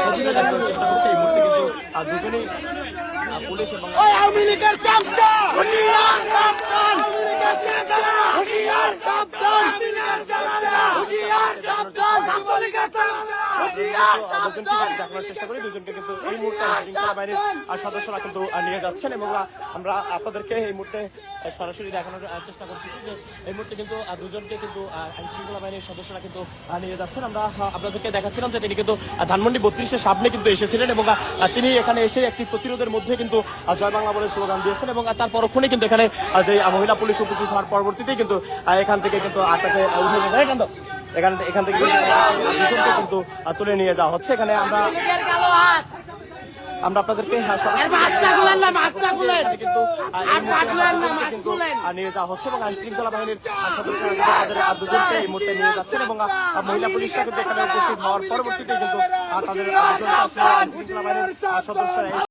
সহযোগিতা জানানোর চেষ্টা করছে। এই মুহূর্তে কিন্তু দুজনেই পুলিশ এবং আওয়ামী লীগের চামচা হুঁশিয়ার সাবধান, হুঁশিয়ার সাবধান, হুঁশিয়ার সাবধান, হুঁশিয়ার দুজনকে দেখানোর চেষ্টা করি। দুজনকে কিন্তু এই মুহূর্তে শৃঙ্খলা বাহিনীর সদস্যরা কিন্তু নিয়ে যাচ্ছেন এবং আমরা আপনাদেরকে এই মুহূর্তে সরাসরি দেখানোর চেষ্টা করছি যে এই মুহূর্তে কিন্তু দুজনকে কিন্তু আইন শৃঙ্খলা বাহিনীর সদস্যরা কিন্তু নিয়ে যাচ্ছেন। আমরা আপনাদেরকে দেখাচ্ছিলাম যে তিনি কিন্তু ধানমন্ডি 32-এর সামনে কিন্তু এসেছিলেন এবং তিনি এখানে এসে একটি প্রতিরোধের মধ্যে কিন্তু জয় বাংলা বলে স্লোগান দিয়েছেন এবং তার পরক্ষণে কিন্তু এখানে যে মহিলা পুলিশ উপস্থিত হওয়ার পরবর্তীতেই কিন্তু এখান থেকে কিন্তু তাকে উঠে যেতে এখান থেকে কিন্তু তুলে নিয়ে যাওয়া হচ্ছে। এখানে আমরা আপনাদেরকে নিয়ে যাওয়া হচ্ছে এবং আইন শৃঙ্খলা বাহিনীর সদস্যরা তাদের দুজনকে এই মুহূর্তে নিয়ে যাচ্ছেন এবং মহিলা পুলিশরা কিন্তু এখানে উপস্থিত হওয়ার পরবর্তীতে কিন্তু তাদের আইন শৃঙ্খলা বাহিনীর সদস্যরা